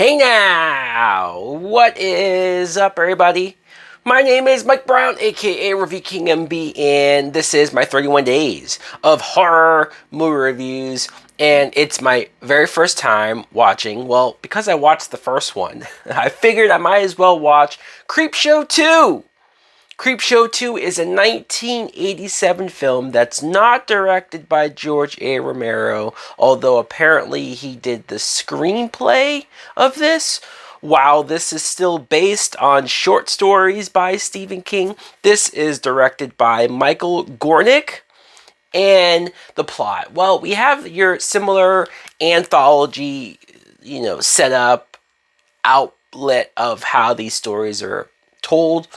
Hey now! What is up, everybody? My name is Mike Brown, aka Review King MB, and this is my 31 days of horror movie reviews. And it's my very first time watching, well, because I watched the first one, I figured I might as well watch Creepshow 2! Creepshow 2 is a 1987 film that's not directed by George A. Romero, although apparently he did the screenplay of this. While this is still based on short stories by Stephen King, this is directed by Michael Gornick. And the plot, well, we have your similar anthology, setup, outlet of how these stories are told,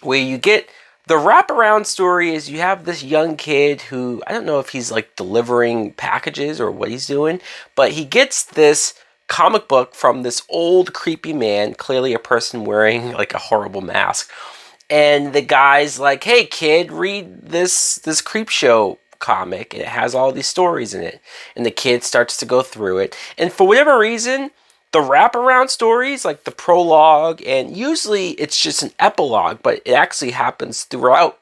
where you get the wraparound story is you have this young kid who, I don't know if he's like delivering packages or what he's doing, but he gets this comic book from this old creepy man, clearly a person wearing like a horrible mask. And the guy's like, "Hey kid, read this Creepshow comic. It has all these stories in it." And the kid starts to go through it. And for whatever reason, the wraparound stories, like the prologue, and usually it's just an epilogue, but it actually happens throughout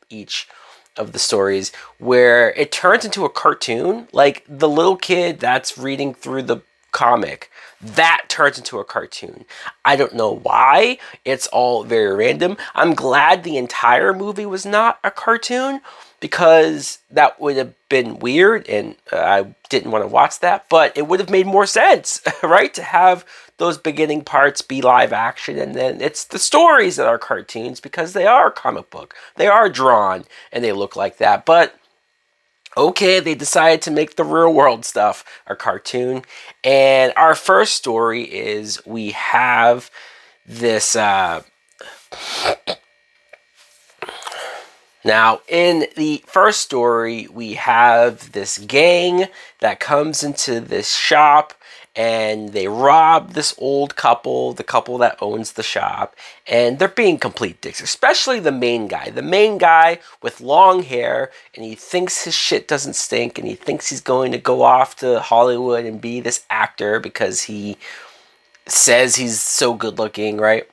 each of the stories, where it turns into a cartoon. Like the little kid that's reading through the comic, that turns into a cartoon. I don't know why. It's all very random. I'm glad the entire movie was not a cartoon, because that would have been weird and I didn't want to watch that, but it would have made more sense, right? To have those beginning parts be live action, and then it's the stories that are cartoons because they are comic book. They are drawn and they look like that. But okay, they decided to make the real world stuff a cartoon. And our first story is we have this now, in the first story, we have this gang that comes into this shop and they rob this old couple, the couple that owns the shop, and they're being complete dicks, especially the main guy. The main guy with long hair, and he thinks his shit doesn't stink, and he thinks he's going to go off to Hollywood and be this actor because he says he's so good looking, right?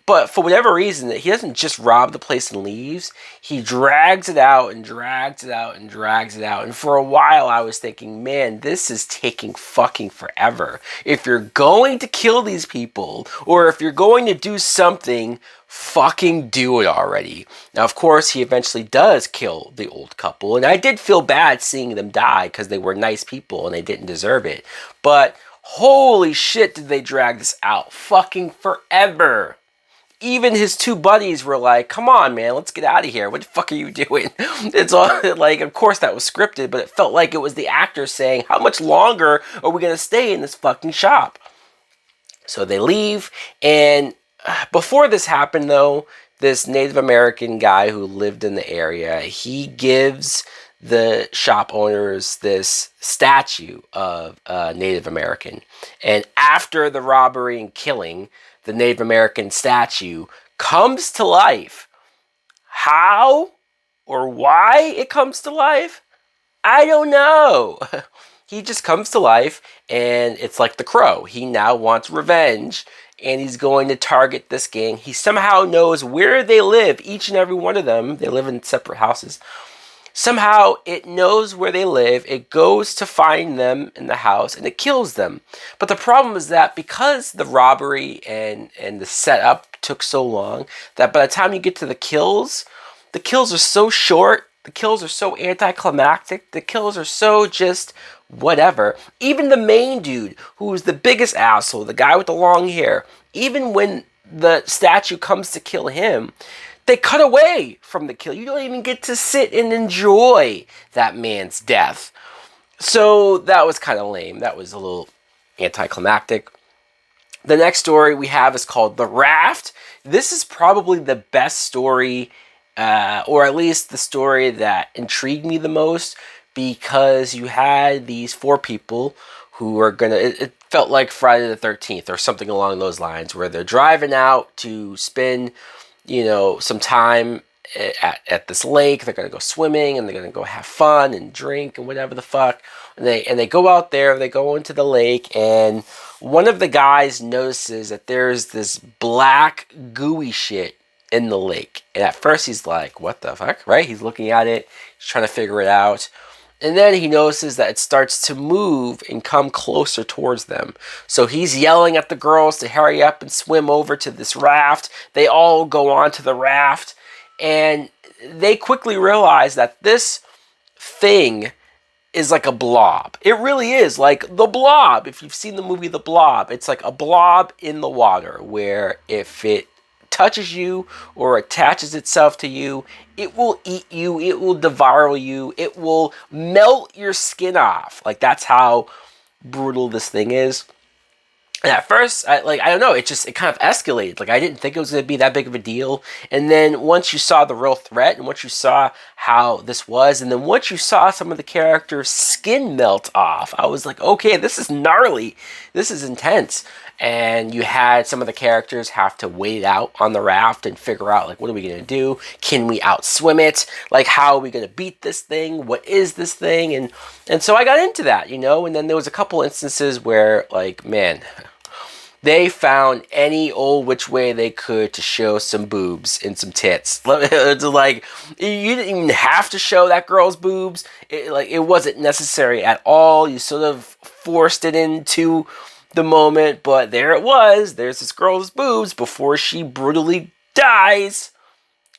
But for whatever reason, he doesn't just rob the place and leaves. He drags it out and drags it out and drags it out. And for a while I was thinking, man, this is taking fucking forever. If you're going to kill these people, or if you're going to do something, fucking do it already. Now, of course, he eventually does kill the old couple. And I did feel bad seeing them die because they were nice people and they didn't deserve it. But holy shit, did they drag this out fucking forever. Even his two buddies were like, "Come on, man, let's get out of here. What the fuck are you doing?" It's all like, of course that was scripted, but it felt like it was the actor saying, "How much longer are we going to stay in this fucking shop?" So they leave, and before this happened, though, this Native American guy who lived in the area, he gives the shop owners this statue of a Native American. And after the robbery and killing, the Native American statue comes to life. How or why it comes to life, I don't know. He just comes to life, and it's like the Crow. He now wants revenge, and he's going to target this gang. He somehow knows where they live, each and every one of them. They live in separate houses. Somehow it knows where they live, it goes to find them in the house, and it kills them. But the problem is that because the robbery and the setup took so long, that by the time you get to the kills are so short, the kills are so anticlimactic, the kills are so just whatever. Even the main dude, who's the biggest asshole, the guy with the long hair, even when the statue comes to kill him, they cut away from the kill. You don't even get to sit and enjoy that man's death. So that was kind of lame. That was a little anticlimactic. The next story we have is called The Raft. This is probably the best story, or at least the story that intrigued me the most, because you had these four people who are gonna, it felt like Friday the 13th or something along those lines, where they're driving out to spend some time at this lake. They're gonna go swimming and they're gonna go have fun and drink and whatever the fuck. And they go out there. They go into the lake, and one of the guys notices that there's this black gooey shit in the lake. And at first he's like, "What the fuck?" Right? He's looking at it. He's trying to figure it out. And then he notices that it starts to move and come closer towards them. So he's yelling at the girls to hurry up and swim over to this raft. They all go onto the raft. And they quickly realize that this thing is like a blob. It really is like the Blob. If you've seen the movie The Blob, it's like a blob in the water where if it touches you or attaches itself to you, it will eat you, it will devour you, it will melt your skin off. Like, that's how brutal this thing is. And at first, I don't know, it kind of escalated. Like, I didn't think it was going to be that big of a deal. And then once you saw the real threat, and once you saw how this was, and then once you saw some of the characters' skin melt off, I was like, okay, this is gnarly. This is intense. And you had some of the characters have to wait out on the raft and figure out, like, what are we going to do? Can we outswim it? Like, how are we going to beat this thing? What is this thing? And so I got into that, you know? And then there was a couple instances where, like, man, they found any old which way they could to show some boobs and some tits. It's like, you didn't even have to show that girl's boobs. It wasn't necessary at all. You sort of forced it into the moment, but there it was. There's this girl's boobs before she brutally dies.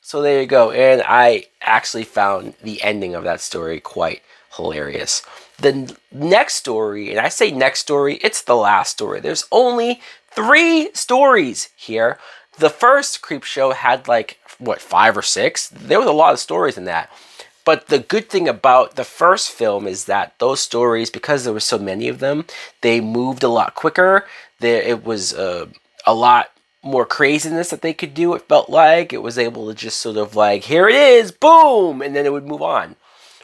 So there you go. And I actually found the ending of that story quite hilarious. The next story, and I say next story, it's the last story. There's only 3 stories here. The first Creepshow had like, 5 or 6? There was a lot of stories in that. But the good thing about the first film is that those stories, because there were so many of them, they moved a lot quicker. It was a lot more craziness that they could do, it felt like. It was able to just sort of like, here it is, boom, and then it would move on.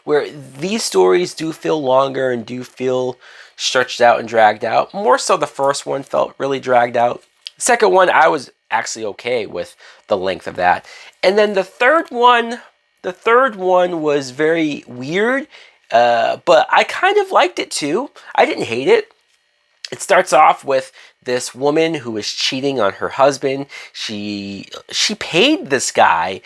Where these stories do feel longer and do feel stretched out and dragged out. More so the first one felt really dragged out. The second one, I was actually okay with the length of that. And then the third one was very weird, but I kind of liked it too. I didn't hate it. It starts off with this woman who is cheating on her husband. She paid this guy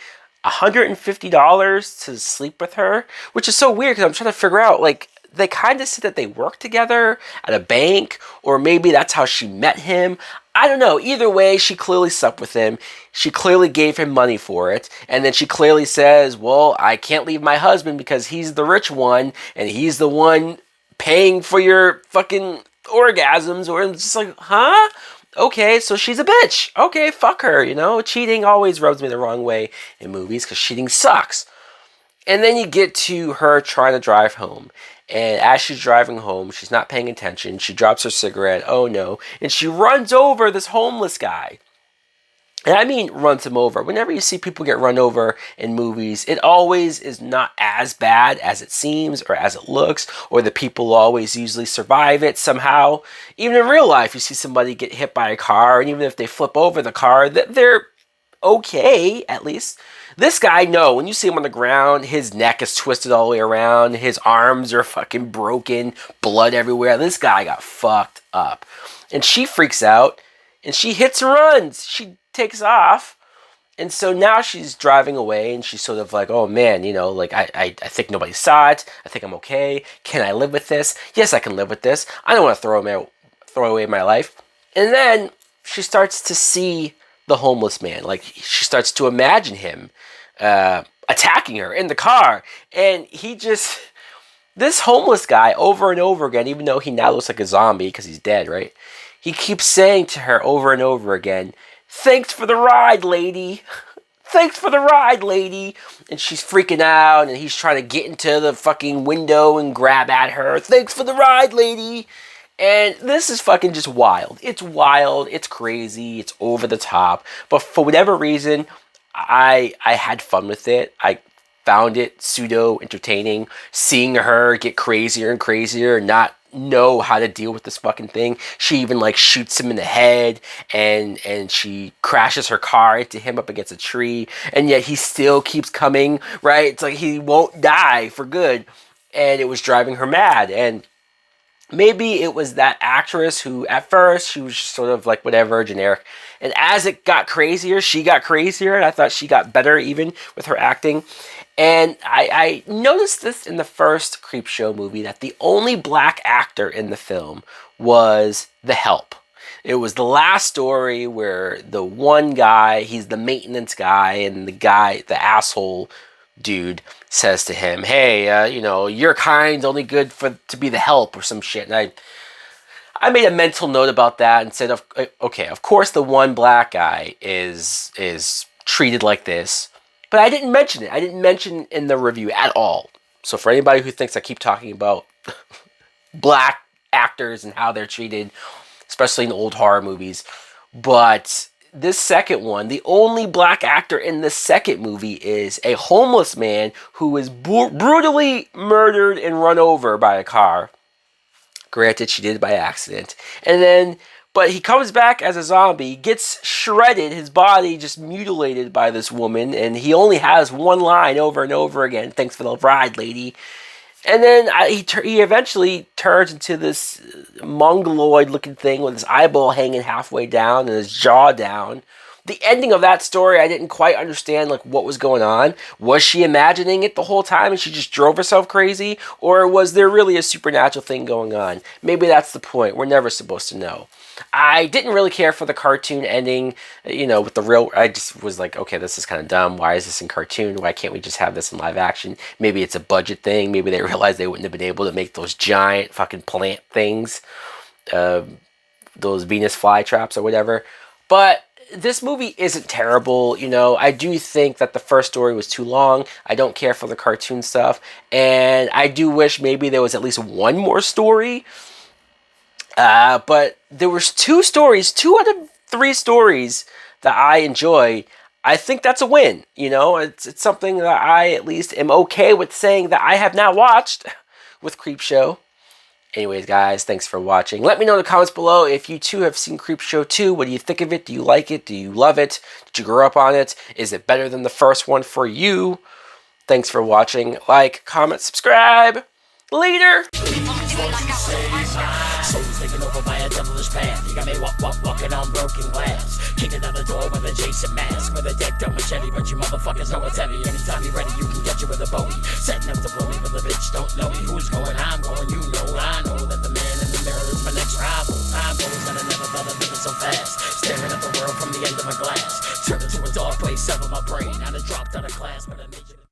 $150 to sleep with her, which is so weird because I'm trying to figure out, like, they kind of said that they worked together at a bank, or maybe that's how she met him. I don't know. Either way, she clearly slept with him. She clearly gave him money for it. And then she clearly says, well, I can't leave my husband because he's the rich one and he's the one paying for your fucking orgasms. Or it's just like, huh? Okay, so she's a bitch. Okay, fuck her, you know? Cheating always rubs me the wrong way in movies because cheating sucks. And then you get to her trying to drive home. And as she's driving home, she's not paying attention. She drops her cigarette. Oh no. And she runs over this homeless guy. And I mean runs him over. Whenever you see people get run over in movies, it always is not as bad as it seems or as it looks, or the people always usually survive it somehow. Even in real life, you see somebody get hit by a car, and even if they flip over the car, they're okay, at least. This guy, no, when you see him on the ground, his neck is twisted all the way around, his arms are fucking broken, blood everywhere. This guy got fucked up. And she freaks out, and she hits and runs. She takes off. And so now she's driving away, and she's sort of like, oh man, you know, like, I think nobody saw it. I think I'm okay. Can I live with this? Yes, I can live with this. I don't want to throw away my life. And then she starts to see the homeless man. Like, she starts to imagine him attacking her in the car. And this homeless guy, over and over again, even though he now looks like a zombie because he's dead, right? He keeps saying to her over and over again, thanks for the ride, lady. Thanks for the ride, lady. And she's freaking out, and he's trying to get into the fucking window and grab at her. Thanks for the ride, lady. And this is fucking just wild. It's wild. It's crazy. It's over the top. But for whatever reason, I had fun with it. I found it pseudo entertaining, seeing her get crazier and crazier, not know how to deal with this fucking thing. She even like shoots him in the head, and she crashes her car into him up against a tree, and yet he still keeps coming, right? It's like he won't die for good, and it was driving her mad. And maybe it was that actress who at first she was just sort of like whatever, generic, and as it got crazier, she got crazier, and I thought she got better even with her acting. And I noticed this in the first Creepshow movie, that the only black actor in the film was the help. It was the last story where the one guy, he's the maintenance guy, and the asshole dude says to him, hey, your kind's only good to be the help or some shit. And I made a mental note about that and said, okay, of course the one black guy is treated like this. But I didn't mention it. I didn't mention it in the review at all. So for anybody who thinks I keep talking about black actors and how they're treated, especially in old horror movies, but this second one, the only black actor in the second movie is a homeless man who is brutally murdered and run over by a car. Granted, she did it by accident. But he comes back as a zombie, gets shredded, his body just mutilated by this woman, and he only has one line over and over again, thanks for the ride, lady. And then he eventually turns into this mongoloid-looking thing with his eyeball hanging halfway down and his jaw down. The ending of that story, I didn't quite understand like what was going on. Was she imagining it the whole time and she just drove herself crazy? Or was there really a supernatural thing going on? Maybe that's the point. We're never supposed to know. I didn't really care for the cartoon ending, with the real. I just was like, okay, this is kind of dumb. Why is this in cartoon? Why can't we just have this in live action? Maybe it's a budget thing. Maybe they realized they wouldn't have been able to make those giant fucking plant things, those Venus flytraps or whatever. But this movie isn't terrible. I do think that the first story was too long. I don't care for the cartoon stuff. And I do wish maybe there was at least one more story. But there was two out of three stories that I enjoyed. I think that's a win. It's something that I at least am okay with saying that I have now watched with Creepshow. Anyways, guys, thanks for watching. Let me know in the comments below if you too have seen Creepshow 2. What do you think of it? Do you like it? Do you love it? Did you grow up on it? Is it better than the first one for you? Thanks for watching. Like, comment, subscribe. Later! Souls taken over by a devilish path. You got me walking on broken glass. Kicking down the door with a Jason mask, with a deck don't machete, but you motherfuckers know it's heavy. Anytime you're ready, you can get you with a Bowie. Setting up to blow me, but the bitch don't know me. Who's going? I'm going. You know, I know that the man in the mirror is my next rival. Time goes and I never thought I'd live so fast. Staring at the world from the end of my glass. Turned into a dark place, severed my brain. I done dropped out of class, but I